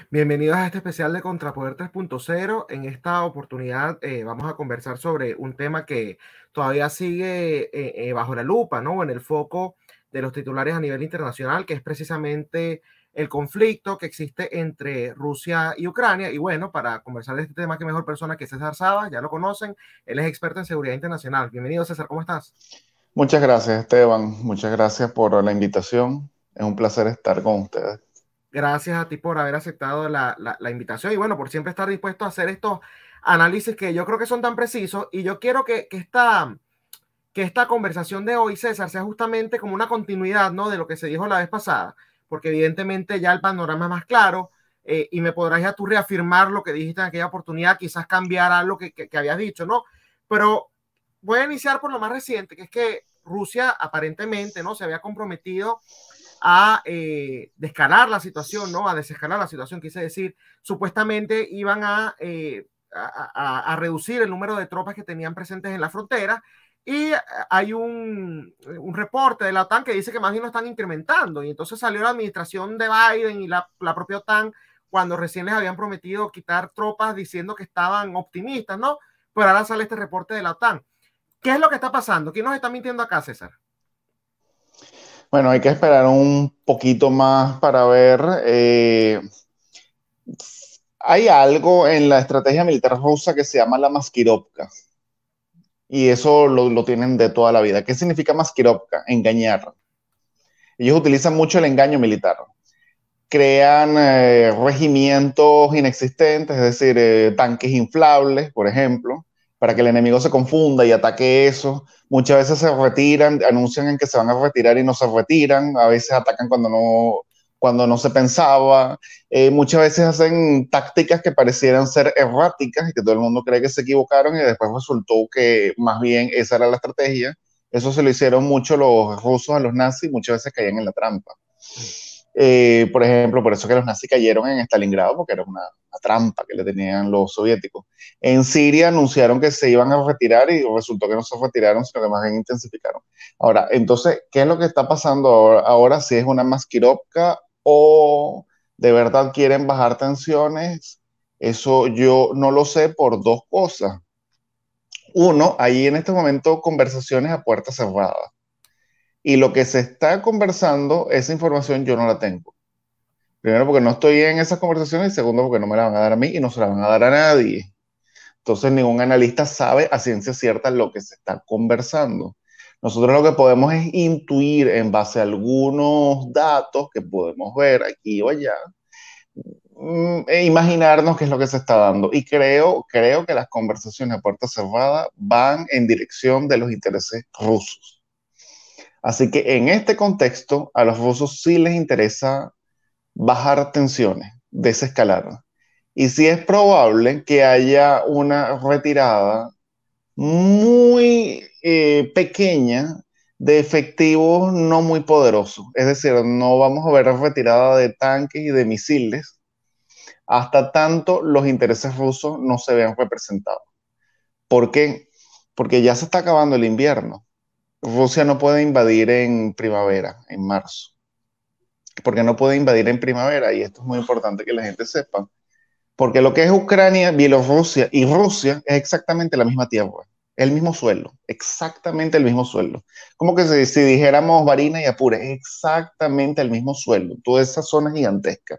Bienvenidos a este especial de Contrapoder 3.0. En esta oportunidad vamos a conversar sobre un tema que todavía sigue bajo la lupa, ¿no? En el foco de los titulares a nivel internacional, que es precisamente el conflicto que existe entre Rusia y Ucrania. Y bueno, para conversar de este tema, qué mejor persona que César Sabas, ya lo conocen, él es experto en seguridad internacional. Bienvenido, César, ¿cómo estás? Muchas gracias, Esteban. Muchas gracias por la invitación. Es un placer estar con ustedes. Gracias a ti por haber aceptado la invitación y bueno, por siempre estar dispuesto a hacer estos análisis que yo creo que son tan precisos. Y yo quiero que esta conversación de hoy, César, sea justamente como una continuidad, ¿no? De lo que se dijo la vez pasada, porque evidentemente ya el panorama es más claro, y me podrás ya tú reafirmar lo que dijiste en aquella oportunidad, quizás cambiar algo que habías dicho, ¿no? Pero voy a iniciar por lo más reciente, que es que Rusia aparentemente, ¿no? Se había comprometido a descalar la situación, ¿no? A desescalar la situación, quise decir, supuestamente iban a reducir el número de tropas que tenían presentes en la frontera. Y hay un reporte de la OTAN que dice que más bien lo están incrementando. Y entonces salió la administración de Biden y la propia OTAN cuando recién les habían prometido quitar tropas diciendo que estaban optimistas, ¿no? Pero ahora sale este reporte de la OTAN. ¿Qué es lo que está pasando? ¿Quién nos está mintiendo acá, César? Bueno, hay que esperar un poquito más para ver. Hay algo en la estrategia militar rusa que se llama la maskirovka. Y eso lo tienen de toda la vida. ¿Qué significa maskirovka? Engañar. Ellos utilizan mucho el engaño militar. Crean regimientos inexistentes, es decir, tanques inflables, por ejemplo, para que el enemigo se confunda y ataque eso. Muchas veces se retiran, anuncian en que se van a retirar y no se retiran, a veces atacan cuando no se pensaba, muchas veces hacen tácticas que parecieran ser erráticas y que todo el mundo cree que se equivocaron y después resultó que más bien esa era la estrategia. Eso se lo hicieron mucho los rusos a los nazis, muchas veces caían en la trampa. Por ejemplo, por eso que los nazis cayeron en Stalingrado, porque era una trampa que le tenían los soviéticos. En Siria anunciaron que se iban a retirar y resultó que no se retiraron, sino que más bien intensificaron. Ahora, entonces, ¿qué es lo que está pasando ahora? Si es una maskirovka o de verdad quieren bajar tensiones, eso yo no lo sé por dos cosas. Uno, hay en este momento conversaciones a puerta cerrada. Y lo que se está conversando, esa información yo no la tengo. Primero porque no estoy en esas conversaciones y segundo porque no me la van a dar a mí y no se la van a dar a nadie. Entonces ningún analista sabe a ciencia cierta lo que se está conversando. Nosotros lo que podemos es intuir en base a algunos datos que podemos ver aquí o allá, e imaginarnos qué es lo que se está dando. Y creo que las conversaciones a puerta cerrada van en dirección de los intereses rusos. Así que en este contexto, a los rusos sí les interesa bajar tensiones, desescalar. Y sí es probable que haya una retirada muy pequeña de efectivos no muy poderosos. Es decir, no vamos a ver retirada de tanques y de misiles hasta tanto los intereses rusos no se vean representados. ¿Por qué? Porque ya se está acabando el invierno. Rusia no puede invadir en primavera, en marzo, porque no puede invadir en primavera, y esto es muy importante que la gente sepa, porque lo que es Ucrania, Bielorrusia y Rusia es exactamente la misma tierra, el mismo suelo, exactamente el mismo suelo. Como que si dijéramos Varina y Apure, exactamente el mismo suelo, toda esa zona gigantesca.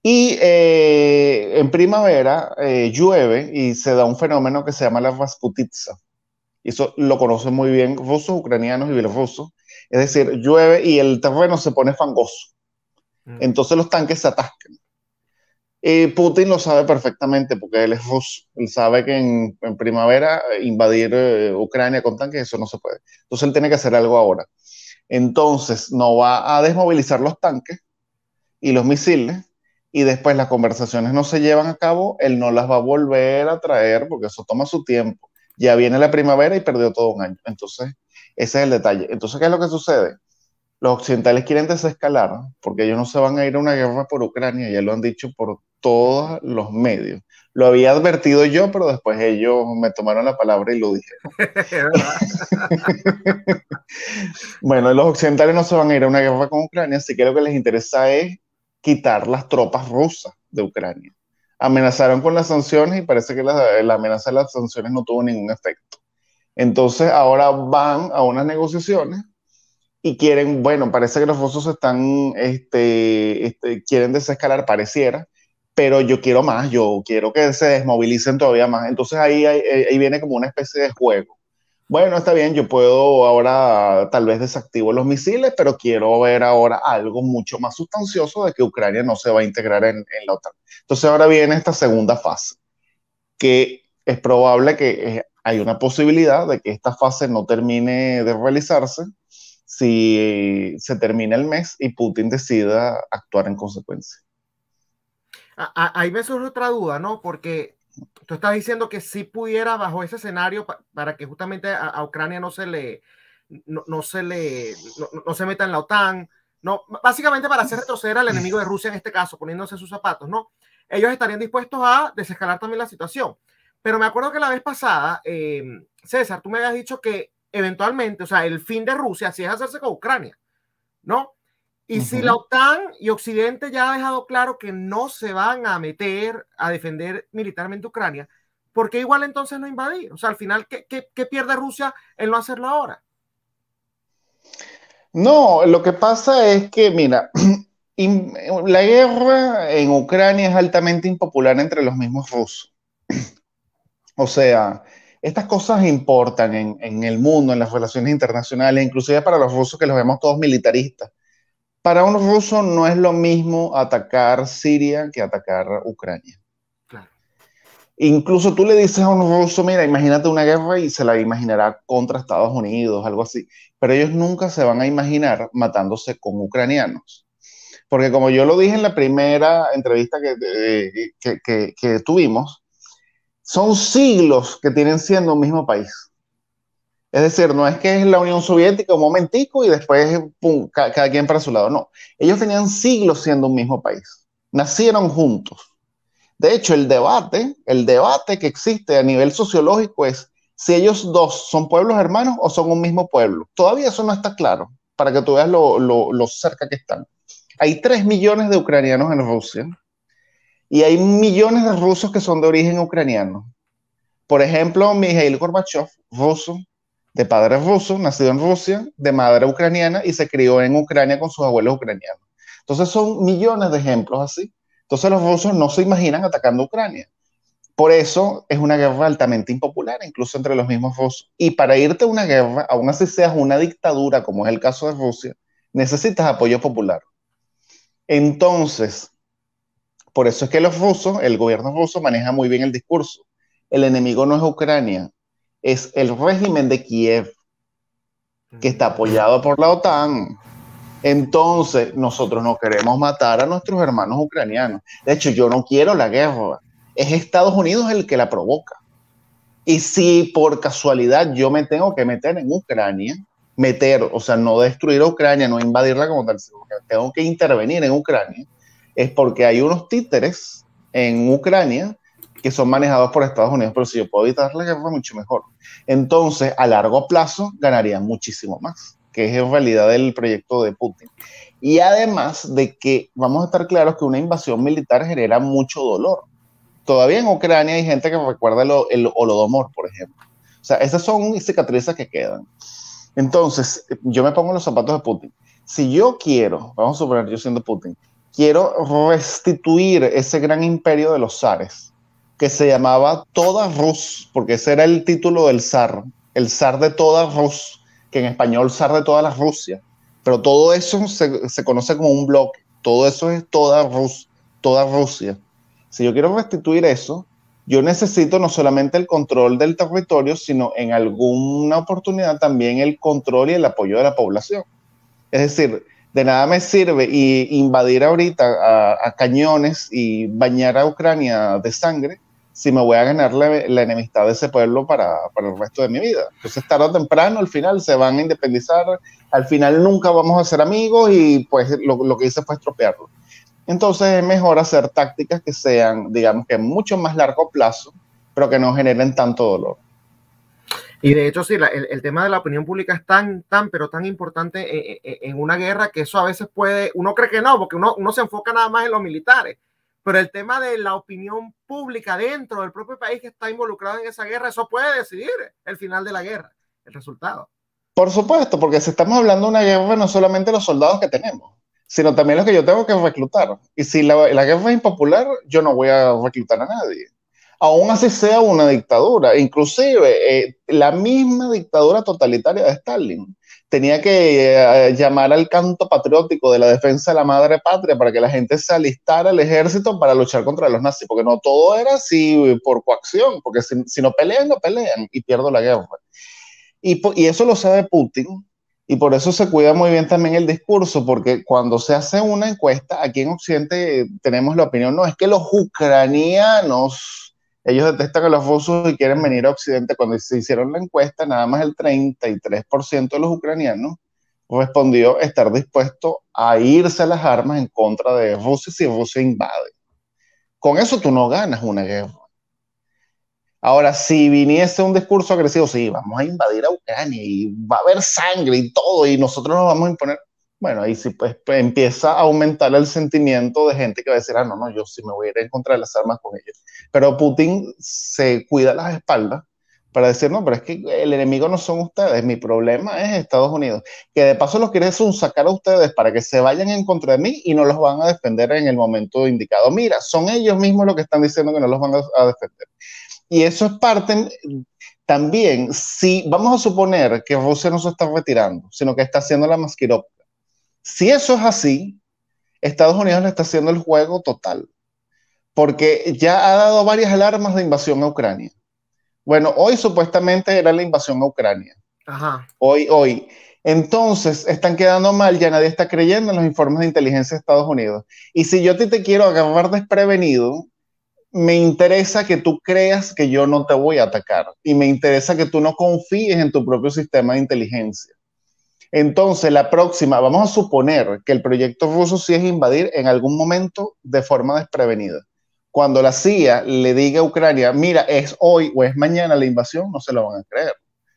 Y en primavera llueve y se da un fenómeno que se llama la Rasputitsa. Eso lo conocen muy bien rusos, ucranianos y bielorrusos. Es decir, llueve y el terreno se pone fangoso. Mm. Entonces los tanques se atascan. Putin lo sabe perfectamente porque él es ruso. Él sabe que en primavera invadir Ucrania con tanques, eso no se puede. Entonces él tiene que hacer algo ahora. Entonces no va a desmovilizar los tanques y los misiles y después las conversaciones no se llevan a cabo, él no las va a volver a traer porque eso toma su tiempo. Ya viene la primavera y perdió todo un año. Entonces ese es el detalle. Entonces, ¿qué es lo que sucede? Los occidentales quieren desescalar, ¿no? Porque ellos no se van a ir a una guerra por Ucrania, ya lo han dicho por todos los medios. Lo había advertido yo, pero después ellos me tomaron la palabra y lo dijeron. Es verdad. Bueno, los occidentales no se van a ir a una guerra con Ucrania, así que lo que les interesa es quitar las tropas rusas de Ucrania. Amenazaron con las sanciones y parece que la amenaza de las sanciones no tuvo ningún efecto. Entonces ahora van a unas negociaciones y quieren, bueno, parece que los rusos están, quieren desescalar, pareciera, pero yo quiero más, yo quiero que se desmovilicen todavía más. Entonces ahí viene como una especie de juego. Bueno, está bien, yo puedo ahora tal vez desactivo los misiles, pero quiero ver ahora algo mucho más sustancioso de que Ucrania no se va a integrar en la OTAN. Entonces ahora viene esta segunda fase, que es probable que hay una posibilidad de que esta fase no termine de realizarse si se termina el mes y Putin decida actuar en consecuencia. Ahí me surge otra duda, ¿no? Porque tú estás diciendo que si pudiera, bajo ese escenario, para que justamente a Ucrania no se meta en la OTAN, no, básicamente para hacer retroceder al enemigo de Rusia en este caso, poniéndose sus zapatos, ¿no? Ellos estarían dispuestos a desescalar también la situación. Pero me acuerdo que la vez pasada, César, tú me habías dicho que eventualmente, o sea, el fin de Rusia sí es hacerse con Ucrania, ¿no? Y si la OTAN y Occidente ya ha dejado claro que no se van a meter a defender militarmente Ucrania, ¿por qué igual entonces no invadir? O sea, al final, ¿qué pierde Rusia en no hacerlo ahora? No, lo que pasa es que, mira, la guerra en Ucrania es altamente impopular entre los mismos rusos. O sea, estas cosas importan en el mundo, en las relaciones internacionales, inclusive para los rusos que los vemos todos militaristas. Para un ruso no es lo mismo atacar Siria que atacar Ucrania. Claro. Incluso tú le dices a un ruso, mira, imagínate una guerra y se la imaginará contra Estados Unidos, algo así. Pero ellos nunca se van a imaginar matándose con ucranianos. Porque como yo lo dije en la primera entrevista que tuvimos, son siglos que tienen siendo un mismo país. Es decir, no es que es la Unión Soviética un momentico y después pum, cada quien para su lado. No, ellos tenían siglos siendo un mismo país. Nacieron juntos. De hecho, el debate que existe a nivel sociológico es si ellos dos son pueblos hermanos o son un mismo pueblo. Todavía eso no está claro, para que tú veas lo cerca que están. Hay 3 millones de ucranianos en Rusia y hay millones de rusos que son de origen ucraniano. Por ejemplo, Mikhail Gorbachev, ruso, de padre ruso, nacido en Rusia, de madre ucraniana y se crió en Ucrania con sus abuelos ucranianos. Entonces son millones de ejemplos así. Entonces los rusos no se imaginan atacando a Ucrania. Por eso es una guerra altamente impopular, incluso entre los mismos rusos. Y para irte a una guerra, aún así seas una dictadura, como es el caso de Rusia, necesitas apoyo popular. Entonces, por eso es que los rusos, el gobierno ruso maneja muy bien el discurso. El enemigo no es Ucrania, es el régimen de Kiev, que está apoyado por la OTAN. Entonces, nosotros no queremos matar a nuestros hermanos ucranianos. De hecho, yo no quiero la guerra. Es Estados Unidos el que la provoca. Y si por casualidad yo me tengo que meter en Ucrania, o sea, no destruir a Ucrania, no invadirla como tal, sino que tengo que intervenir en Ucrania, es porque hay unos títeres en Ucrania que son manejados por Estados Unidos, pero si yo puedo evitar la guerra, mucho mejor. Entonces, a largo plazo, ganaría muchísimo más, que es en realidad el proyecto de Putin. Y además de que vamos a estar claros que una invasión militar genera mucho dolor. Todavía en Ucrania hay gente que recuerda el Holodomor, por ejemplo. O sea, esas son cicatrices que quedan. Entonces, yo me pongo en los zapatos de Putin. Si yo quiero, vamos a suponer yo siendo Putin, quiero restituir ese gran imperio de los zares, que se llamaba Toda Rus, porque ese era el título del zar, el zar de toda Rus, que en español zar de toda la Rusia, pero todo eso se conoce como un bloque, todo eso es toda Rus, toda Rusia. Si yo quiero restituir eso, yo necesito no solamente el control del territorio, sino en alguna oportunidad también el control y el apoyo de la población. Es decir, de nada me sirve invadir ahorita a cañones y bañar a Ucrania de sangre si me voy a ganar la enemistad de ese pueblo para el resto de mi vida. Entonces, tarde o temprano, al final se van a independizar, al final nunca vamos a ser amigos y pues lo que hice fue estropearlo. Entonces es mejor hacer tácticas que sean, digamos que mucho más largo plazo, pero que no generen tanto dolor. Y de hecho, sí, el tema de la opinión pública es pero tan importante en una guerra que eso a veces puede, uno cree que no, porque uno se enfoca nada más en los militares, pero el tema de la opinión pública dentro del propio país que está involucrado en esa guerra, eso puede decidir el final de la guerra, el resultado. Por supuesto, porque si estamos hablando de una guerra, no solamente los soldados que tenemos, sino también los que yo tengo que reclutar. Y si la guerra es impopular, yo no voy a reclutar a nadie. Aún así sea una dictadura. Inclusive, la misma dictadura totalitaria de Stalin tenía que llamar al canto patriótico de la defensa de la madre patria para que la gente se alistara al ejército para luchar contra los nazis, porque no todo era así por coacción, porque si no pelean, no pelean y pierdo la guerra. Y eso lo sabe Putin, y por eso se cuida muy bien también el discurso, porque cuando se hace una encuesta, aquí en Occidente tenemos la opinión, no, es que los ucranianos, ellos detestan a los rusos y quieren venir a Occidente. Cuando se hicieron la encuesta, nada más el 33% de los ucranianos respondió estar dispuesto a irse a las armas en contra de Rusia si Rusia invade. Con eso tú no ganas una guerra. Ahora, si viniese un discurso agresivo, sí, vamos a invadir a Ucrania y va a haber sangre y todo, y nosotros nos vamos a imponer, bueno, ahí sí pues empieza a aumentar el sentimiento de gente que va a decir, ah, no, no, yo sí me voy a ir en contra de las armas con ellos. Pero Putin se cuida las espaldas para decir, no, pero es que el enemigo no son ustedes, mi problema es Estados Unidos, que de paso los quiere sacar a ustedes para que se vayan en contra de mí y no los van a defender en el momento indicado. Mira, son ellos mismos los que están diciendo que no los van a defender. Y eso es parte también, si vamos a suponer que Rusia no se está retirando, sino que está haciendo la masquirovka. Si eso es así, Estados Unidos le está haciendo el juego total, porque ya ha dado varias alarmas de invasión a Ucrania. Bueno, hoy supuestamente era la invasión a Ucrania. Ajá. Hoy. Entonces, están quedando mal, ya nadie está creyendo en los informes de inteligencia de Estados Unidos. Y si yo a ti te quiero agarrar desprevenido, me interesa que tú creas que yo no te voy a atacar y me interesa que tú no confíes en tu propio sistema de inteligencia. Entonces, la próxima, vamos a suponer que el proyecto ruso sí es invadir en algún momento de forma desprevenida. Cuando la CIA le diga a Ucrania, mira, es hoy o es mañana la invasión, no se lo van a creer.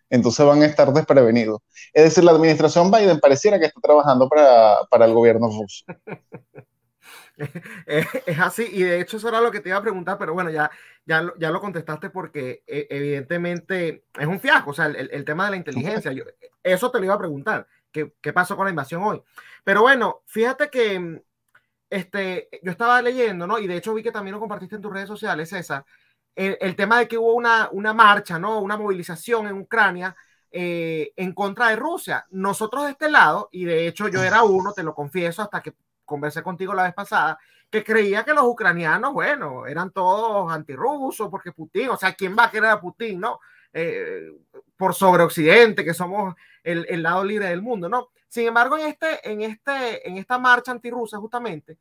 Entonces van a estar desprevenidos. Es decir, la administración Biden pareciera que está trabajando para el gobierno ruso. Es así, y de hecho eso era lo que te iba a preguntar, pero bueno, ya lo contestaste porque evidentemente es un fiasco, o sea, el tema de la inteligencia, eso te lo iba a preguntar, ¿qué pasó con la invasión hoy? Pero bueno, fíjate que yo estaba leyendo, ¿no? Y de hecho vi que también lo compartiste en tus redes sociales, César, el tema de que hubo una marcha, ¿no? Una movilización en Ucrania en contra de Rusia. Nosotros de este lado, y de hecho yo era uno, te lo confieso, hasta que conversé contigo la vez pasada, que creía que los ucranianos, bueno, eran todos antirrusos, porque Putin, o sea, ¿quién va a querer a Putin, no? Por sobre Occidente, que somos el lado libre del mundo, ¿no? Sin embargo, en esta marcha antirrusa, justamente,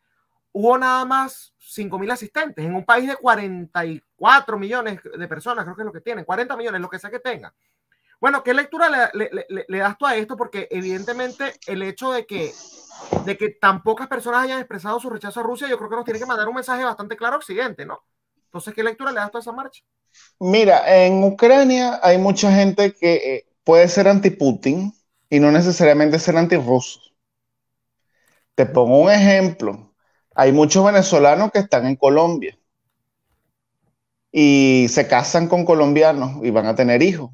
hubo nada más 5.000 asistentes en un país de 44 millones de personas, creo que es lo que tienen, 40 millones, lo que sea que tengan. Bueno, ¿qué lectura le das tú a esto? Porque evidentemente el hecho de que tan pocas personas hayan expresado su rechazo a Rusia, yo creo que nos tiene que mandar un mensaje bastante claro a Occidente, ¿no? Entonces, ¿qué lectura le das tú a esa marcha? Mira, en Ucrania hay mucha gente que puede ser anti-Putin y no necesariamente ser anti-ruso. Te pongo un ejemplo. Hay muchos venezolanos que están en Colombia y se casan con colombianos y van a tener hijos.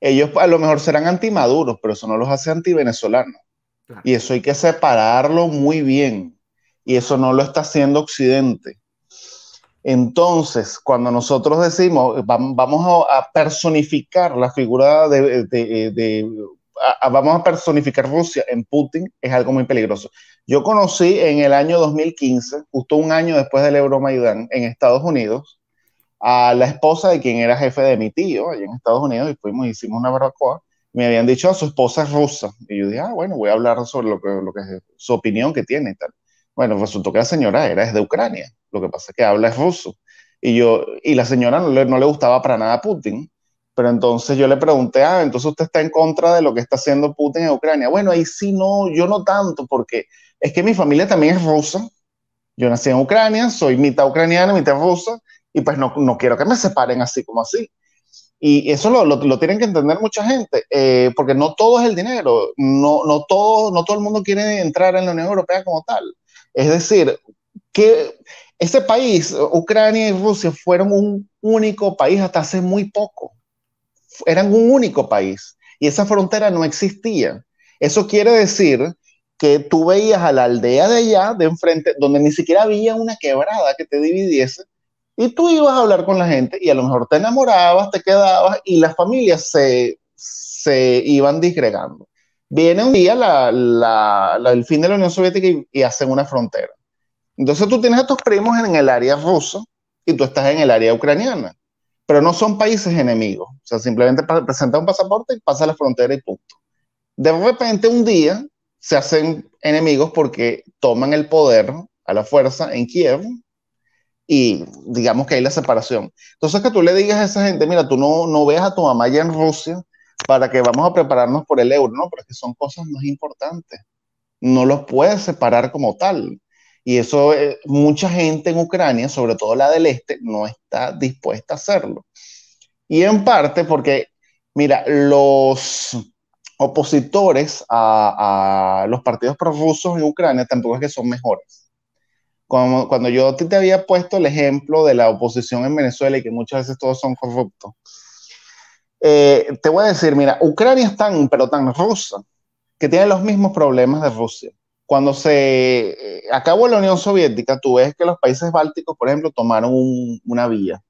Ellos a lo mejor serán anti-maduros, pero eso no los hace anti-venezolanos. Claro. Y eso hay que separarlo muy bien. Y eso no lo está haciendo Occidente. Entonces, cuando nosotros decimos, vamos a personificar la figura vamos a personificar Rusia en Putin, es algo muy peligroso. Yo conocí en el año 2015, justo un año después del Euromaidán, en Estados Unidos, a la esposa de quien era jefe de mi tío allá en Estados Unidos, y hicimos una barbacoa. Me habían dicho, su esposa es rusa. Y yo dije, bueno, voy a hablar sobre lo que es su opinión que tiene y tal. Bueno, resultó que la señora es de Ucrania. Lo que pasa es que habla es ruso. Y la señora no le gustaba para nada a Putin. Pero entonces yo le pregunté, entonces usted está en contra de lo que está haciendo Putin en Ucrania. Bueno, ahí sí no, yo no tanto, porque es que mi familia también es rusa. Yo nací en Ucrania, soy mitad ucraniana, mitad rusa, y pues no quiero que me separen así como así. Y eso lo tienen que entender mucha gente, porque no todo es el dinero, no todo el mundo quiere entrar en la Unión Europea como tal. Es decir, que ese país, Ucrania y Rusia, fueron un único país hasta hace muy poco. Eran un único país y esa frontera no existía. Eso quiere decir que tú veías a la aldea de allá, de enfrente, donde ni siquiera había una quebrada que te dividiese, y tú ibas a hablar con la gente y a lo mejor te enamorabas, te quedabas y las familias se iban disgregando. Viene un día el fin de la Unión Soviética y hacen una frontera. Entonces tú tienes a tus primos en el área rusa y tú estás en el área ucraniana, pero no son países enemigos. O sea, simplemente presenta un pasaporte y pasa la frontera y punto. De repente un día se hacen enemigos porque toman el poder a la fuerza en Kiev y digamos que hay la separación. Entonces que tú le digas a esa gente, mira, tú no veas a tu mamá ya en Rusia para que vamos a prepararnos por el euro, no, pero es que son cosas más importantes. No los puedes separar como tal. Y eso, mucha gente en Ucrania, sobre todo la del este, no está dispuesta a hacerlo. Y en parte porque, mira, los opositores a los partidos prorrusos en Ucrania tampoco es que son mejores. Cuando yo te había puesto el ejemplo de la oposición en Venezuela y que muchas veces todos son corruptos, te voy a decir, mira, Ucrania es tan, pero tan rusa, que tiene los mismos problemas de Rusia. Cuando se acabó la Unión Soviética, tú ves que los países bálticos, por ejemplo, tomaron una vía.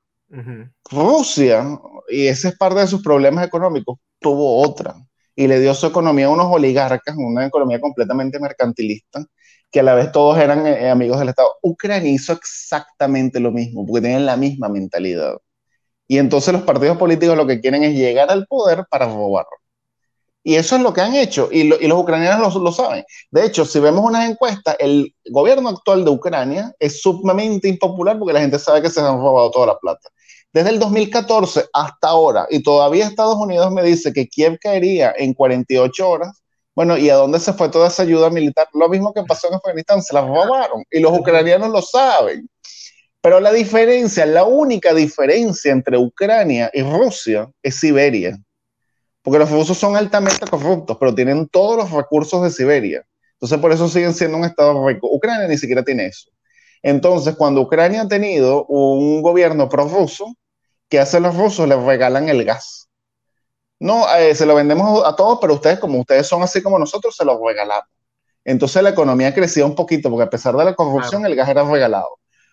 Rusia, y ese es parte de sus problemas económicos, tuvo otra y le dio su economía a unos oligarcas, una economía completamente mercantilista, que a la vez todos eran amigos del Estado. Ucrania hizo exactamente lo mismo, porque tienen la misma mentalidad. Y entonces los partidos políticos lo que quieren es llegar al poder para robar. Y eso es lo que han hecho, y los ucranianos lo saben. De hecho, si vemos unas encuestas, el gobierno actual de Ucrania es sumamente impopular porque la gente sabe que se han robado toda la plata. Desde el 2014 hasta ahora, y todavía Estados Unidos me dice que Kiev caería en 48 horas, bueno, ¿y a dónde se fue toda esa ayuda militar? Lo mismo que pasó en Afganistán, se la robaron, y los ucranianos lo saben. Pero la diferencia, la única diferencia entre Ucrania y Rusia es Siberia. Porque los rusos son altamente corruptos, pero tienen todos los recursos de Siberia. Entonces, por eso siguen siendo un estado rico. Ucrania ni siquiera tiene eso. Entonces, cuando Ucrania ha tenido un gobierno prorruso, ¿qué hacen los rusos? Les regalan el gas. No, se lo vendemos a todos, pero ustedes, como ustedes son así como nosotros, se lo regalamos. Entonces la economía crecía un poquito, porque a pesar de la corrupción, el gas era regalado.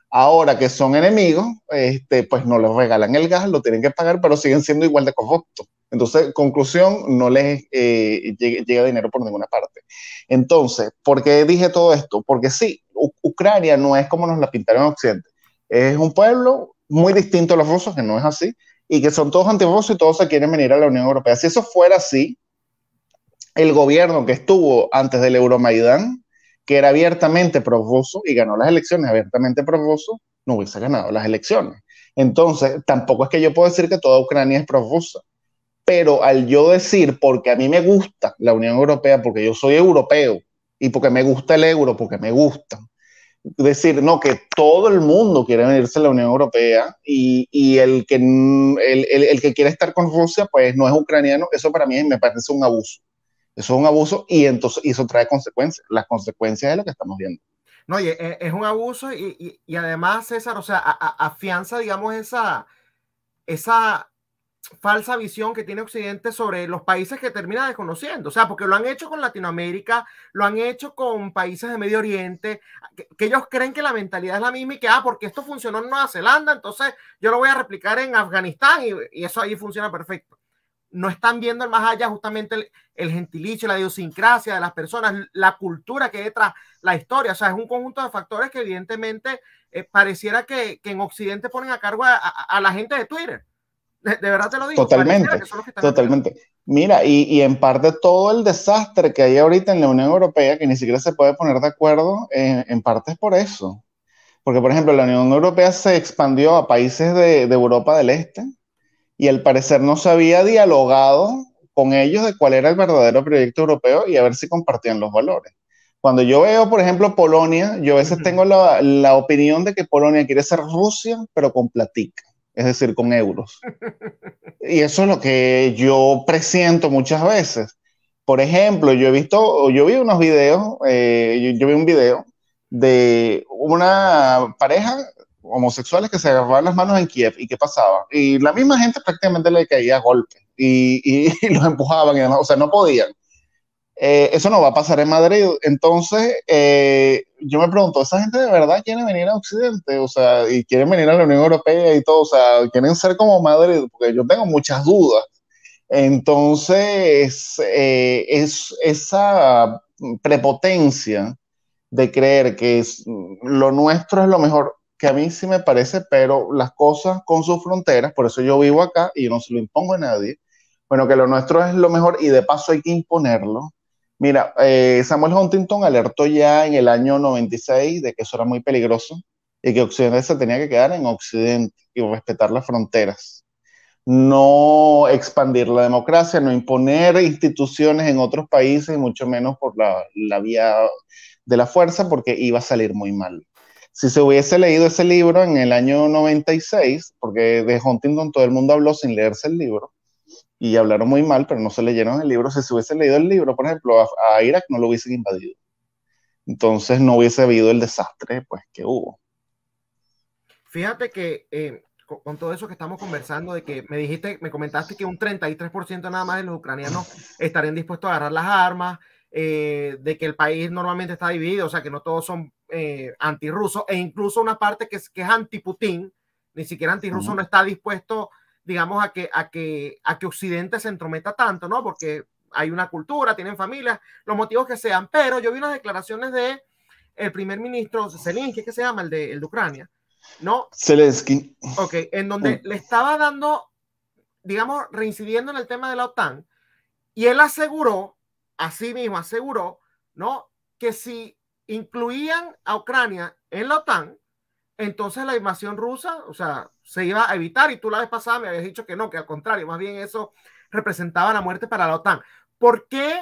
Ahora que son enemigos, pues no les regalan el gas, lo tienen que pagar, pero siguen siendo igual de corruptos. Entonces, conclusión, no les llega dinero por ninguna parte. Entonces, ¿por qué dije todo esto? Porque sí, Ucrania no es como nos la pintaron en Occidente. Es un pueblo muy distinto a los rusos, que no es así, y que son todos antirrusos y todos se quieren venir a la Unión Europea. Si eso fuera así, el gobierno que estuvo antes del Euromaidán, que era abiertamente prorruso y ganó las elecciones abiertamente prorruso, no hubiese ganado las elecciones. Entonces, tampoco es que yo puedo decir que toda Ucrania es prorrusa, pero al yo decir, porque a mí me gusta la Unión Europea, porque yo soy europeo, y porque me gusta el euro, porque me gusta, decir, no, que todo el mundo quiere venirse a la Unión Europea y el que quiere estar con Rusia, pues no es ucraniano, eso para mí me parece un abuso. Eso es un abuso y entonces eso trae consecuencias. Las consecuencias es lo que estamos viendo. No, y es un abuso y además, César, o sea, afianza, digamos, esa falsa visión que tiene Occidente sobre los países que termina desconociendo. O sea, porque lo han hecho con Latinoamérica, lo han hecho con países de Medio Oriente, que ellos creen que la mentalidad es la misma y que, porque esto funcionó en Nueva Zelanda, entonces yo lo voy a replicar en Afganistán y eso ahí funciona perfecto. No están viendo más allá justamente el gentilicio, la idiosincrasia de las personas, la cultura que hay detrás, la historia. O sea, es un conjunto de factores que evidentemente pareciera que en Occidente ponen a cargo a la gente de Twitter. De verdad te lo digo. Totalmente, que son los que están totalmente. Haciendo. Mira, y en parte todo el desastre que hay ahorita en la Unión Europea, que ni siquiera se puede poner de acuerdo, en parte es por eso. Porque, por ejemplo, la Unión Europea se expandió a países de Europa del Este, y al parecer no se había dialogado con ellos de cuál era el verdadero proyecto europeo y a ver si compartían los valores. Cuando yo veo, por ejemplo, Polonia, yo a veces tengo la opinión de que Polonia quiere ser Rusia, pero con platica. es decir, con euros. Y eso es lo que yo presiento muchas veces. Por ejemplo, yo vi unos videos, yo vi un video de una pareja homosexuales que se agarraban las manos en Kiev y qué pasaba. Y la misma gente prácticamente le caía a golpes y los empujaban y demás, o sea, no podían. Eso no va a pasar en Madrid. Entonces, yo me pregunto, ¿esa gente de verdad quiere venir a Occidente? O sea, y quieren venir a la Unión Europea y todo, o sea, quieren ser como Madrid, porque yo tengo muchas dudas. Entonces, es esa prepotencia de creer que lo nuestro es lo mejor, que a mí sí me parece, pero las cosas con sus fronteras, por eso yo vivo acá y no se lo impongo a nadie, bueno, que lo nuestro es lo mejor y de paso hay que imponerlo. Mira, Samuel Huntington alertó ya en el año 96 de que eso era muy peligroso y que Occidente se tenía que quedar en Occidente y respetar las fronteras, no expandir la democracia, no imponer instituciones en otros países y mucho menos por la vía de la fuerza porque iba a salir muy mal. Si se hubiese leído ese libro en el año 96, porque de Huntington todo el mundo habló sin leerse el libro, y hablaron muy mal, pero no se leyeron el libro. Si se hubiese leído el libro, por ejemplo, a Irak no lo hubiesen invadido. Entonces no hubiese habido el desastre pues, que hubo. Fíjate que con todo eso que estamos conversando, de que me comentaste que un 33% nada más de los ucranianos estarían dispuestos a agarrar las armas, de que el país normalmente está dividido, o sea, que no todos son antirrusos, e incluso una parte que es anti-Putin, ni siquiera antirruso, no está dispuesto, digamos, a que Occidente se entrometa tanto, ¿no? Porque hay una cultura, tienen familias, los motivos que sean, pero yo vi unas declaraciones de el primer ministro Zelensky, que se llama el de Ucrania, ¿no? Zelensky. Ok, en donde le estaba dando, digamos, reincidiendo en el tema de la OTAN, y él aseguró, así mismo aseguró, ¿no? Que si incluían a Ucrania en la OTAN, entonces la invasión rusa, o sea, se iba a evitar, y tú la vez pasada me habías dicho que no, que al contrario, más bien eso representaba la muerte para la OTAN. ¿Por qué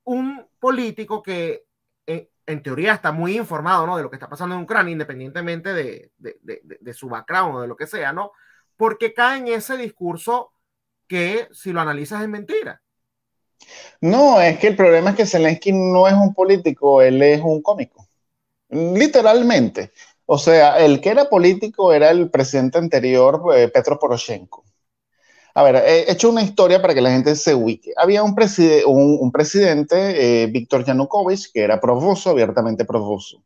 un político que en teoría está muy informado, ¿no?, de lo que está pasando en Ucrania, independientemente de su background o de lo que sea, ¿no? ¿Por qué cae en ese discurso que, si lo analizas, es mentira? No, es que el problema es que Zelensky no es un político, él es un cómico. Literalmente. O sea, el que era político era el presidente anterior, Petro Poroshenko. A ver, he hecho una historia para que la gente se ubique. Había un presidente, Víctor Yanukovych, que era pro-ruso, abiertamente pro-ruso.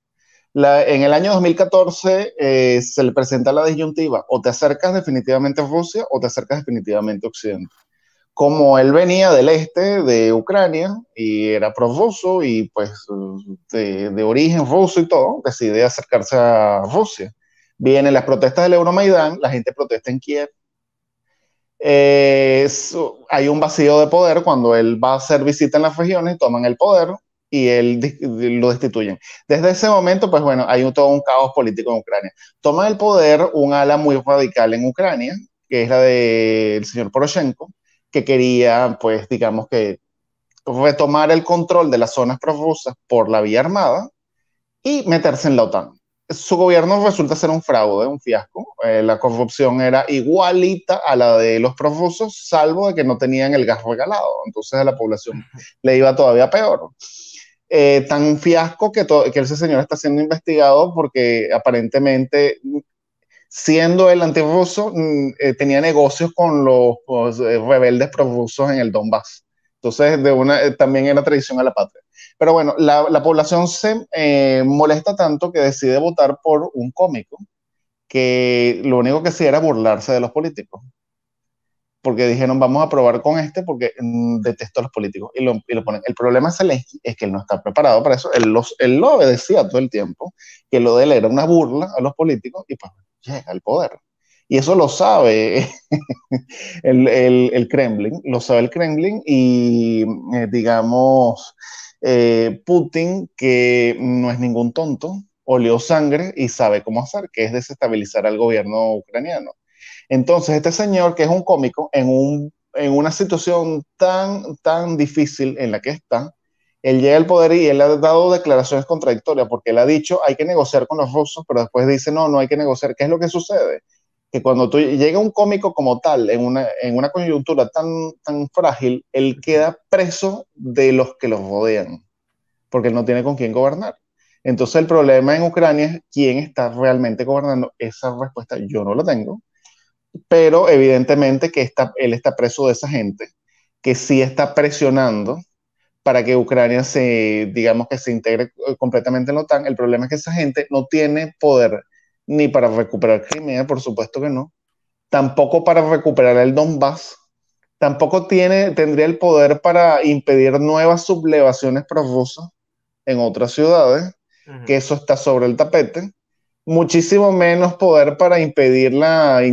En el año 2014 se le presenta la disyuntiva: o te acercas definitivamente a Rusia o te acercas definitivamente a Occidente. Como él venía del este de Ucrania y era pro-ruso y pues de origen ruso y todo, decide acercarse a Rusia. Vienen las protestas del Euromaidán, la gente protesta en Kiev. Hay un vacío de poder cuando él va a hacer visita en las regiones, toman el poder y él lo destituyen. Desde ese momento, pues bueno, hay todo un caos político en Ucrania. Toma el poder un ala muy radical en Ucrania, que es la del señor Poroshenko, que quería, pues digamos que retomar el control de las zonas prorrusas por la vía armada y meterse en la OTAN. Su gobierno resulta ser un fraude, un fiasco. La corrupción era igualita a la de los prorrusos, salvo de que no tenían el gas regalado. Entonces a la población le iba todavía peor. Tan fiasco que ese señor está siendo investigado porque aparentemente, siendo el antirruso, tenía negocios con los rebeldes prorrusos en el Donbass. Entonces, también era traición a la patria. Pero bueno, la población se molesta tanto que decide votar por un cómico que lo único que hacía era burlarse de los políticos. Porque dijeron, vamos a probar con este porque detesto a los políticos. Y lo ponen. El problema es que él no está preparado para eso. Él lo decía todo el tiempo, que lo de él era una burla a los políticos y pues llega al poder. Y eso lo sabe el Kremlin, lo sabe el Kremlin y digamos, Putin, que no es ningún tonto, olió sangre y sabe cómo hacer, que es desestabilizar al gobierno ucraniano. Entonces, este señor, que es un cómico, en una situación tan difícil en la que está, él llega al poder y él ha dado declaraciones contradictorias, porque él ha dicho, hay que negociar con los rusos, pero después dice, no hay que negociar. ¿Qué es lo que sucede? que cuando tú llega un cómico como tal, en una coyuntura tan frágil, él queda preso de los que los rodean, porque él no tiene con quién gobernar. Entonces el problema en Ucrania es quién está realmente gobernando. Esa respuesta yo no la tengo, pero evidentemente que él está preso de esa gente que sí está presionando para que Ucrania digamos que se integre completamente en la OTAN. El problema es que esa gente no tiene poder ni para recuperar Crimea, por supuesto que no, tampoco para recuperar el Donbass, tampoco tendría el poder para impedir nuevas sublevaciones prorrusas en otras ciudades, que eso está sobre el tapete, muchísimo menos poder para impedir la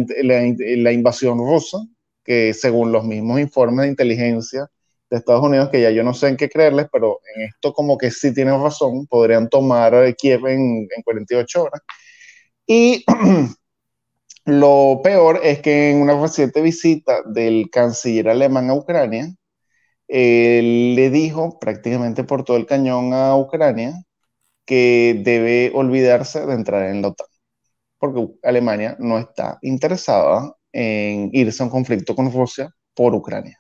invasión rusa, que según los mismos informes de inteligencia de Estados Unidos, que ya yo no sé en qué creerles, pero en esto como que sí tienen razón, podrían tomar Kiev en 48 horas. Y lo peor es que en una reciente visita del canciller alemán a Ucrania, él le dijo prácticamente por todo el cañón a Ucrania que debe olvidarse de entrar en la OTAN, porque Alemania no está interesada en irse a un conflicto con Rusia por Ucrania.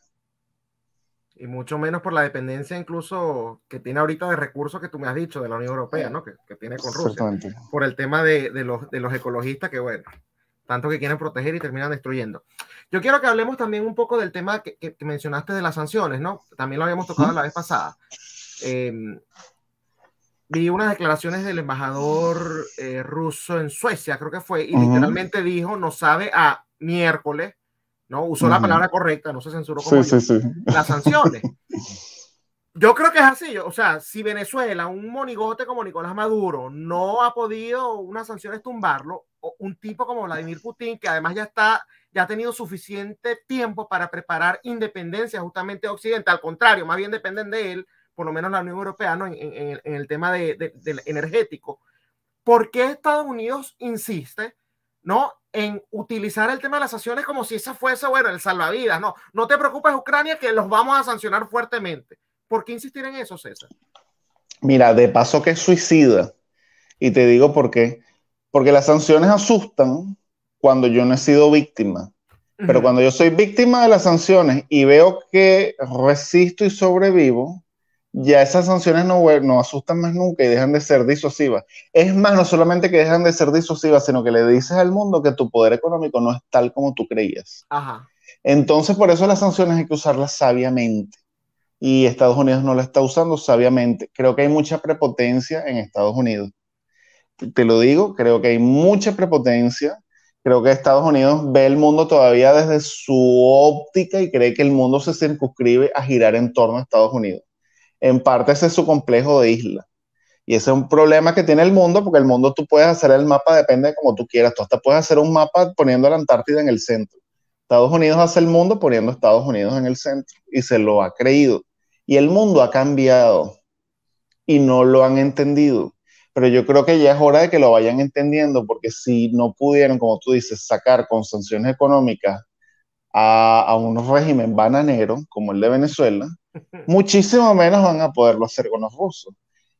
Y mucho menos por la dependencia incluso que tiene ahorita de recursos que tú me has dicho de la Unión Europea, ¿no? Que tiene con Rusia. Por el tema de los ecologistas que, bueno, tanto que quieren proteger y terminan destruyendo. Yo quiero que hablemos también un poco del tema que mencionaste de las sanciones, ¿no? También lo habíamos tocado la vez pasada. Vi unas declaraciones del embajador ruso en Suecia, creo que fue, y literalmente dijo, no sabe a miércoles, ¿no? Usó la palabra correcta, no se censuró como yo, las sanciones. Yo creo que es así, o sea, si Venezuela, un monigote como Nicolás Maduro, no ha podido unas sanciones tumbarlo, o un tipo como Vladimir Putin, que además ya ha tenido suficiente tiempo para preparar independencia justamente de Occidente, al contrario, más bien dependen de él, por lo menos la Unión Europea, ¿no? en el tema del energético. ¿Por qué Estados Unidos insiste, ¿no? en utilizar el tema de las sanciones como si esa fuese, bueno, el salvavidas? No, no te preocupes, Ucrania, que los vamos a sancionar fuertemente. ¿Por qué insistir en eso, César? Mira, de paso que es suicida. Y te digo por qué. Porque las sanciones asustan cuando yo no he sido víctima. Pero cuando yo soy víctima de las sanciones y veo que resisto y sobrevivo, ya esas sanciones no asustan más nunca y dejan de ser disuasivas. Es más, no solamente que dejan de ser disuasivas, sino que le dices al mundo que tu poder económico no es tal como tú creías. Ajá. Entonces, por eso las sanciones hay que usarlas sabiamente. Y Estados Unidos no la está usando sabiamente. Creo que hay mucha prepotencia en Estados Unidos. Te lo digo, creo que hay mucha prepotencia. Creo que Estados Unidos ve el mundo todavía desde su óptica y cree que el mundo se circunscribe a girar en torno a Estados Unidos. En parte ese es su complejo de isla. Y ese es un problema que tiene el mundo, porque el mundo tú puedes hacer el mapa, depende de cómo tú quieras. Tú hasta puedes hacer un mapa poniendo la Antártida en el centro. Estados Unidos hace el mundo poniendo a Estados Unidos en el centro y se lo ha creído. Y el mundo ha cambiado y no lo han entendido. Pero yo creo que ya es hora de que lo vayan entendiendo, porque si no pudieron, como tú dices, sacar con sanciones económicas a un régimen bananero como el de Venezuela, muchísimo menos van a poderlo hacer con los rusos.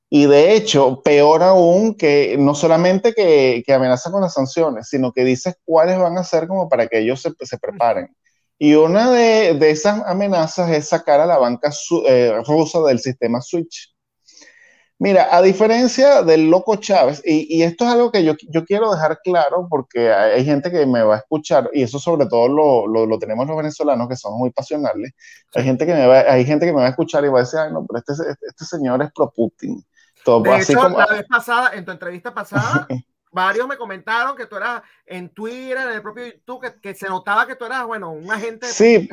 Y de hecho, peor aún, que no solamente que amenaza con las sanciones, sino que dices cuáles van a ser como para que ellos se preparen. Y una de esas amenazas es sacar a la banca rusa del sistema SWIFT. Mira, a diferencia del loco Chávez, y esto es algo que yo quiero dejar claro porque hay gente que me va a escuchar, y eso sobre todo lo tenemos los venezolanos que somos muy pasionales. Sí. Hay gente que me va a escuchar y va a decir, ay, no, pero este señor es pro Putin. Todo, de así hecho, como... la vez pasada, en tu entrevista pasada, varios me comentaron que tú eras en Twitter, en el propio YouTube, que se notaba que tú eras, bueno, un agente de sí,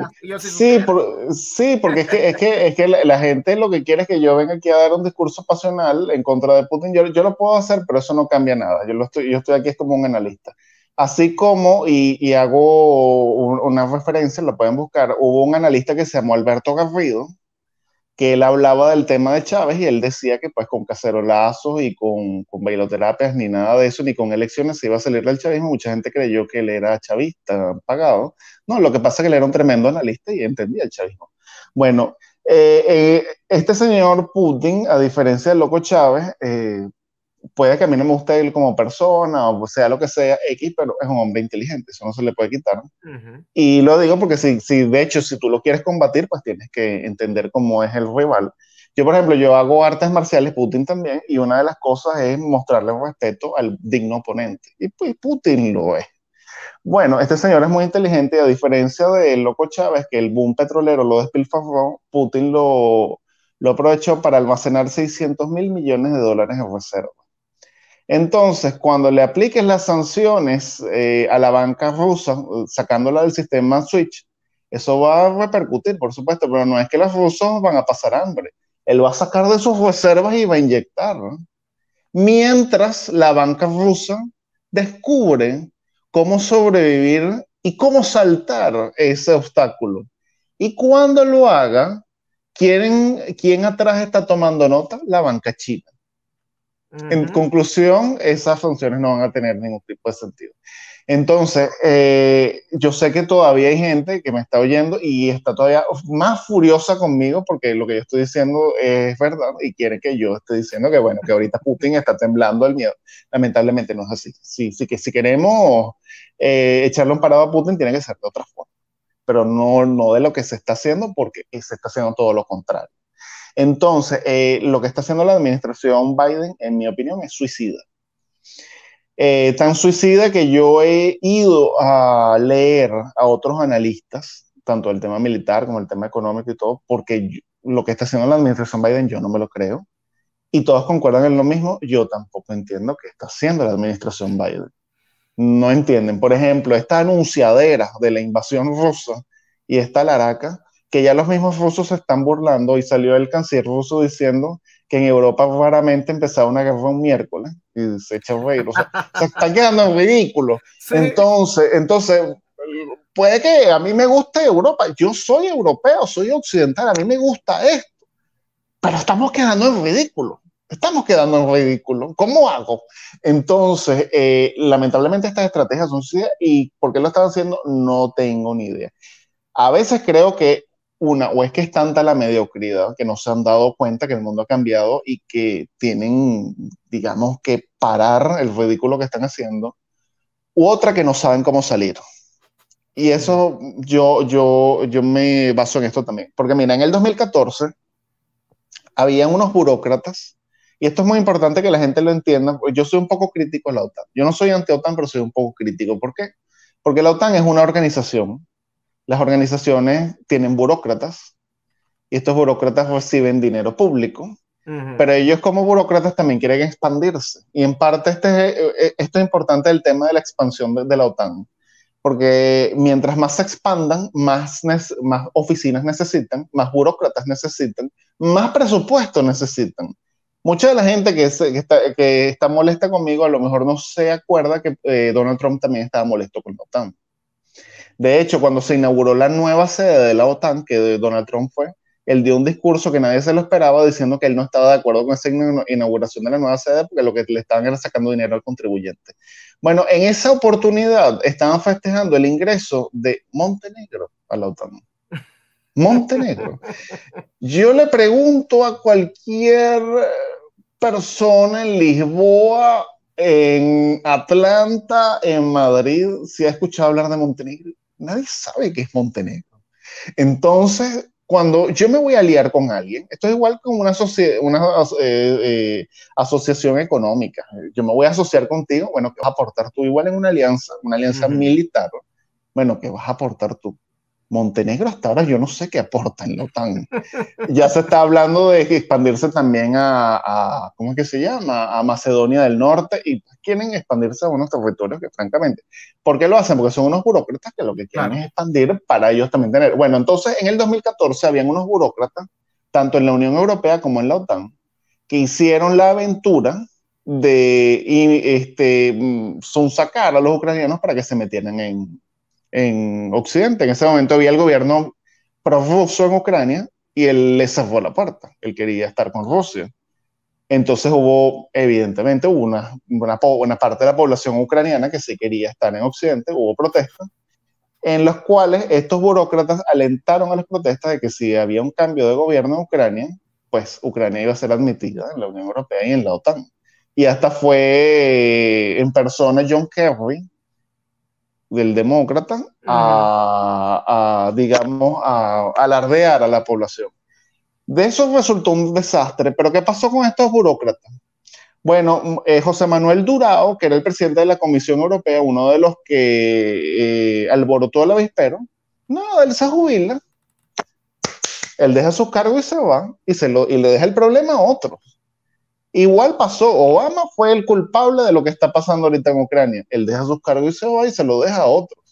Putin. Sí, porque es que la gente lo que quiere es que yo venga aquí a dar un discurso pasional en contra de Putin. Yo lo puedo hacer, pero eso no cambia nada. Yo estoy aquí es como un analista. Así como, y hago una referencia, lo pueden buscar, hubo un analista que se llamó Alberto Garrido, que él hablaba del tema de Chávez y él decía que pues con cacerolazos y con bailoterapias ni nada de eso, ni con elecciones se iba a salir del chavismo. Mucha gente creyó que él era chavista, pagado. No, lo que pasa es que él era un tremendo analista y entendía el chavismo. Bueno, este señor Putin, a diferencia del loco Chávez, puede que a mí no me guste él como persona o sea lo que sea, X, pero es un hombre inteligente, eso no se le puede quitar. Y lo digo porque si de hecho, si tú lo quieres combatir, pues tienes que entender cómo es el rival. Yo, por ejemplo, yo hago artes marciales, Putin también, y una de las cosas es mostrarle respeto al digno oponente. Y pues Putin lo es. Bueno, este señor es muy inteligente y a diferencia del loco Chávez, que el boom petrolero lo despilfarró, Putin lo aprovechó para almacenar 600.000 millones de dólares en reserva. Entonces, cuando le apliques las sanciones a la banca rusa, sacándola del sistema Switch, eso va a repercutir, por supuesto, pero no es que los rusos van a pasar hambre. Él va a sacar de sus reservas y va a inyectar, ¿no? Mientras la banca rusa descubre cómo sobrevivir y cómo saltar ese obstáculo. Y cuando lo haga, ¿quién atrás está tomando nota? La banca china. En conclusión, esas funciones no van a tener ningún tipo de sentido. Entonces, yo sé que todavía hay gente que me está oyendo y está todavía más furiosa conmigo porque lo que yo estoy diciendo es verdad y quiere que yo esté diciendo que, bueno, que ahorita Putin está temblando el miedo. Lamentablemente no es así. Sí, que si queremos echarle un parado a Putin, tiene que ser de otra forma, pero no de lo que se está haciendo porque se está haciendo todo lo contrario. Entonces, lo que está haciendo la administración Biden, en mi opinión, es suicida. Tan suicida que yo he ido a leer a otros analistas, tanto del tema militar como el tema económico y todo, porque lo que está haciendo la administración Biden yo no me lo creo. Y todos concuerdan en lo mismo, yo tampoco entiendo qué está haciendo la administración Biden. No entienden. Por ejemplo, esta anunciadera de la invasión rusa y esta laraca, que ya los mismos rusos se están burlando y salió el canciller ruso diciendo que en Europa raramente empezaba una guerra un miércoles y se echa a reír. O sea, se está quedando en ridículo. Sí. Entonces, puede que a mí me guste Europa. Yo soy europeo, soy occidental, a mí me gusta esto. Pero estamos quedando en ridículo. Estamos quedando en ridículo. ¿Cómo hago? Entonces, lamentablemente estas estrategias son suicidas y ¿por qué lo están haciendo? No tengo ni idea. A veces creo que o es que es tanta la mediocridad que no se han dado cuenta que el mundo ha cambiado y que tienen, digamos, que parar el ridículo que están haciendo, u otra que no saben cómo salir. Y eso yo me baso en esto también. Porque mira, en el 2014 había unos burócratas, y esto es muy importante que la gente lo entienda, yo soy un poco crítico de la OTAN. Yo no soy anti-OTAN, pero soy un poco crítico. ¿Por qué? Porque la OTAN es una organización. Las organizaciones tienen burócratas y estos burócratas reciben dinero público, pero ellos como burócratas también quieren expandirse. Y en parte esto es importante el tema de la expansión de la OTAN, porque mientras más se expandan, más oficinas necesitan, más burócratas necesitan, más presupuesto necesitan. Mucha de la gente que está molesta conmigo a lo mejor no se acuerda que Donald Trump también estaba molesto con la OTAN. De hecho, cuando se inauguró la nueva sede de la OTAN, que Donald Trump fue, él dio un discurso que nadie se lo esperaba diciendo que él no estaba de acuerdo con esa inauguración de la nueva sede porque lo que le estaban era sacando dinero al contribuyente. Bueno, en esa oportunidad estaban festejando el ingreso de Montenegro a la OTAN. Montenegro. Yo le pregunto a cualquier persona en Lisboa, en Atlanta, en Madrid, si ha escuchado hablar de Montenegro. Nadie sabe qué es Montenegro. Entonces, cuando yo me voy a aliar con alguien, esto es igual con una asociación económica. Yo me voy a asociar contigo, bueno, ¿qué vas a aportar tú? Igual en una alianza militar. Bueno, ¿qué vas a aportar tú? Montenegro hasta ahora yo no sé qué aporta en la OTAN. Ya se está hablando de expandirse también ¿cómo es que se llama? A Macedonia del Norte y quieren expandirse a unos territorios que francamente, ¿por qué lo hacen? Porque son unos burócratas que lo que quieren es expandir para ellos también tener. Bueno, entonces en el 2014 habían unos burócratas, tanto en la Unión Europea como en la OTAN, que hicieron la aventura de sonsacar a los ucranianos para que se metieran en Occidente. En ese momento había el gobierno prorruso en Ucrania y él le cerró la puerta. Él quería estar con Rusia. Entonces evidentemente hubo una parte de la población ucraniana que sí quería estar en Occidente, hubo protestas, en las cuales estos burócratas alentaron a las protestas de que si había un cambio de gobierno en Ucrania, pues Ucrania iba a ser admitida en la Unión Europea y en la OTAN. y hasta fue en persona John Kerry, del demócrata, digamos, a alardear a la población. De eso resultó un desastre, pero ¿qué pasó con estos burócratas? Bueno, José Manuel Durao, que era el presidente de la Comisión Europea, uno de los que alborotó el avispero, no, él se jubila, él deja sus cargos y se va, y le deja el problema a otros. Igual pasó, Obama fue el culpable de lo que está pasando ahorita en Ucrania. Él deja sus cargos y se va y se lo deja a otros.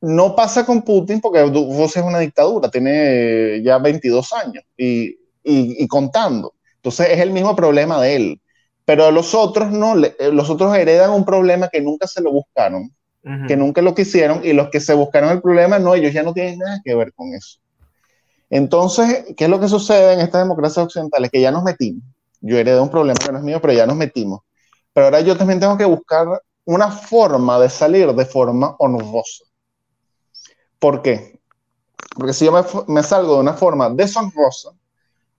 No pasa con Putin porque Rusia es una dictadura, tiene ya 22 años y contando. Entonces es el mismo problema de él. Pero los otros no, los otros heredan un problema que nunca se lo buscaron, que nunca lo quisieron, y los que se buscaron el problema, no, ellos ya no tienen nada que ver con eso. Entonces, ¿qué es lo que sucede en estas democracias occidentales? Que ya nos metimos. Yo heredé un problema que no es mío, pero ya nos metimos. Pero ahora yo también tengo que buscar una forma de salir de forma honrosa. ¿Por qué? Porque si yo me salgo de una forma deshonrosa,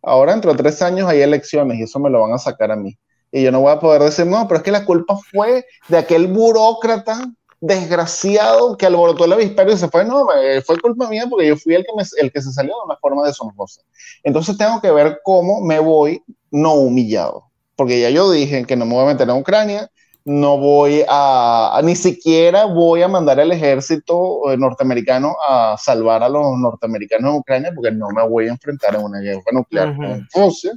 ahora dentro de 3 años hay elecciones y eso me lo van a sacar a mí. Y yo no voy a poder decir, no, pero es que la culpa fue de aquel burócrata desgraciado que alborotó el avispero y se fue. No, fue culpa mía porque yo fui el que se salió de una forma deshonrosa. Entonces tengo que ver cómo me voy no humillado. Porque ya yo dije que no me voy a meter en Ucrania, no voy ni siquiera voy a mandar al ejército norteamericano a salvar a los norteamericanos en Ucrania porque no me voy a enfrentar en una guerra nuclear con Rusia.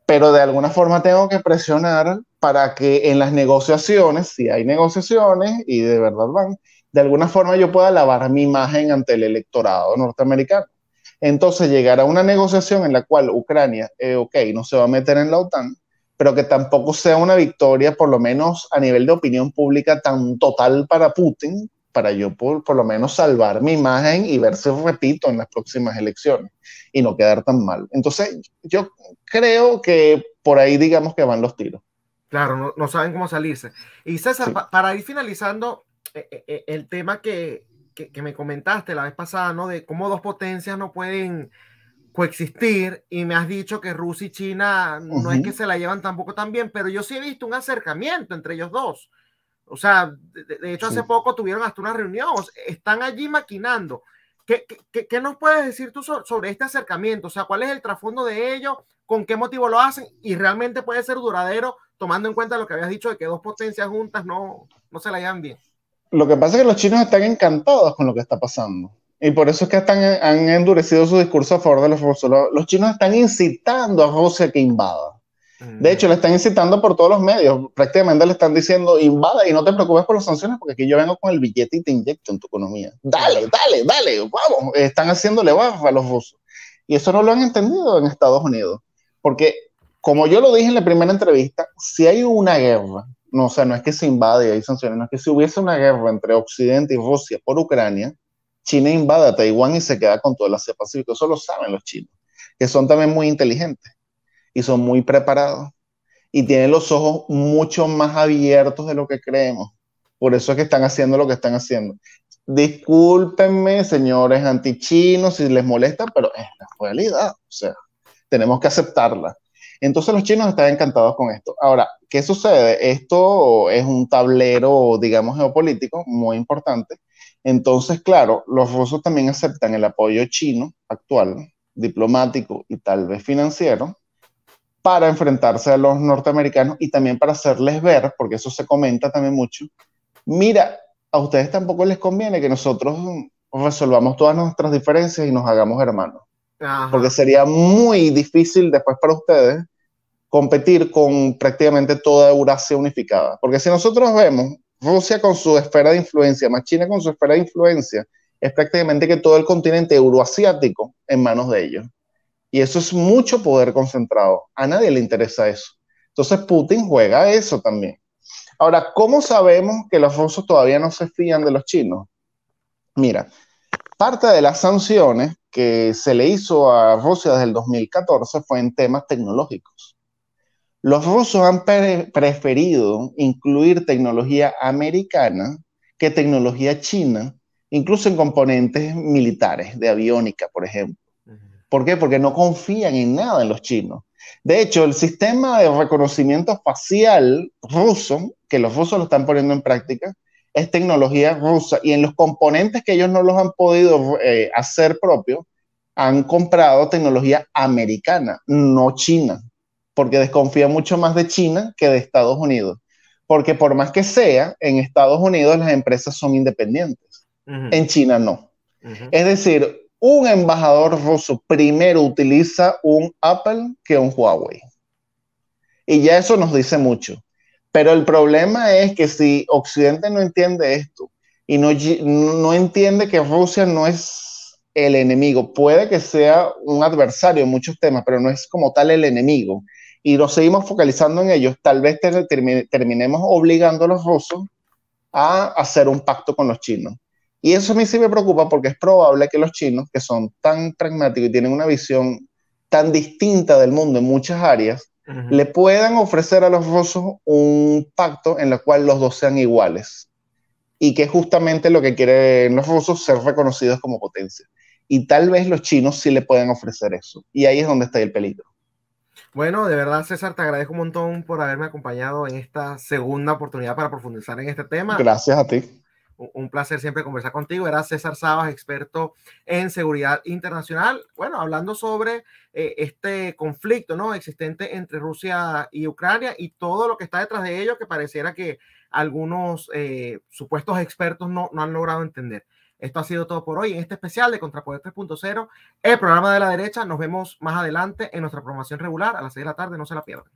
Pero de alguna forma tengo que presionar para que en las negociaciones, si hay negociaciones y de verdad van, de alguna forma yo pueda lavar mi imagen ante el electorado norteamericano. Entonces llegar a una negociación en la cual Ucrania, ok, no se va a meter en la OTAN, pero que tampoco sea una victoria, por lo menos a nivel de opinión pública, tan total para Putin, para yo por lo menos salvar mi imagen y ver si repito en las próximas elecciones y no quedar tan mal. Entonces, yo creo que por ahí digamos que van los tiros. Claro, no saben cómo salirse. Y César, sí, para ir finalizando el tema que me comentaste la vez pasada, ¿no? De cómo dos potencias no pueden coexistir, y me has dicho que Rusia y China no es que se la llevan tampoco tan bien, pero yo sí he visto un acercamiento entre ellos dos. O sea, de hecho, hace poco tuvieron hasta una reunión, están allí maquinando. ¿Qué nos puedes decir tú sobre este acercamiento? O sea, ¿cuál es el trasfondo de ello? ¿Con qué motivo lo hacen? ¿Y realmente puede ser duradero, tomando en cuenta lo que habías dicho de que dos potencias juntas no se la llevan bien? Lo que pasa es que los chinos están encantados con lo que está pasando. Y por eso es que han endurecido su discurso a favor de los rusos. Los chinos están incitando a Rusia que invada. De hecho, le están incitando por todos los medios. Prácticamente le están diciendo, invada y no te preocupes por las sanciones porque aquí yo vengo con el billete y te inyecto en tu economía. Dale, vamos. Están haciéndole baja a los rusos. Y eso no lo han entendido en Estados Unidos. Porque, como yo lo dije en la primera entrevista, si hay una guerra, no, o sea, no es que se invade y hay sanciones, no es que si hubiese una guerra entre Occidente y Rusia por Ucrania, China invade a Taiwán y se queda con todo el Asia Pacífico. Eso lo saben los chinos, que son también muy inteligentes y son muy preparados y tienen los ojos mucho más abiertos de lo que creemos. Por eso es que están haciendo lo que están haciendo. Discúlpenme, señores antichinos, si les molesta, pero es la realidad. O sea, tenemos que aceptarla. Entonces los chinos están encantados con esto. Ahora, ¿qué sucede? Esto es un tablero, digamos, geopolítico muy importante. Entonces, claro, los rusos también aceptan el apoyo chino actual, diplomático y tal vez financiero, para enfrentarse a los norteamericanos y también para hacerles ver, porque eso se comenta también mucho, mira, a ustedes tampoco les conviene que nosotros resolvamos todas nuestras diferencias y nos hagamos hermanos. Ajá. Porque sería muy difícil después para ustedes competir con prácticamente toda Eurasia unificada. Porque si nosotros vemos Rusia con su esfera de influencia, más China con su esfera de influencia, es prácticamente que todo el continente euroasiático en manos de ellos. Y eso es mucho poder concentrado. A nadie le interesa eso. Entonces Putin juega a eso también. Ahora, ¿cómo sabemos que los rusos todavía no se fían de los chinos? Mira, parte de las sanciones que se le hizo a Rusia desde el 2014 fue en temas tecnológicos. Los rusos han preferido incluir tecnología americana que tecnología china, incluso en componentes militares, de aviónica, por ejemplo. ¿Por qué? Porque no confían en nada en los chinos. De hecho, el sistema de reconocimiento facial ruso, que los rusos lo están poniendo en práctica, es tecnología rusa y en los componentes que ellos no los han podido hacer propios, han comprado tecnología americana, no china, porque desconfía mucho más de China que de Estados Unidos. Porque por más que sea, en Estados Unidos las empresas son independientes, en China no. Es decir, un embajador ruso primero utiliza un Apple que un Huawei. Y ya eso nos dice mucho. Pero el problema es que si Occidente no entiende esto y no entiende que Rusia no es el enemigo, puede que sea un adversario en muchos temas, pero no es como tal el enemigo, y nos seguimos focalizando en ellos, tal vez terminemos obligando a los rusos a hacer un pacto con los chinos. Y eso a mí sí me preocupa porque es probable que los chinos, que son tan pragmáticos y tienen una visión tan distinta del mundo en muchas áreas, le puedan ofrecer a los rusos un pacto en el cual los dos sean iguales. Y que es justamente lo que quieren los rusos, ser reconocidos como potencia. Y tal vez los chinos sí le puedan ofrecer eso. Y ahí es donde está el peligro. Bueno, de verdad, César, te agradezco un montón por haberme acompañado en esta segunda oportunidad para profundizar en este tema. Gracias a ti. Un placer siempre conversar contigo. Era César Sabas, experto en seguridad internacional. Bueno, hablando sobre este conflicto, ¿no?, existente entre Rusia y Ucrania y todo lo que está detrás de ello, que pareciera que algunos supuestos expertos no han logrado entender. Esto ha sido todo por hoy en este especial de Contrapoder 3.0, el programa de la derecha. Nos vemos más adelante en nuestra programación regular a las 6 de la tarde. No se la pierdan.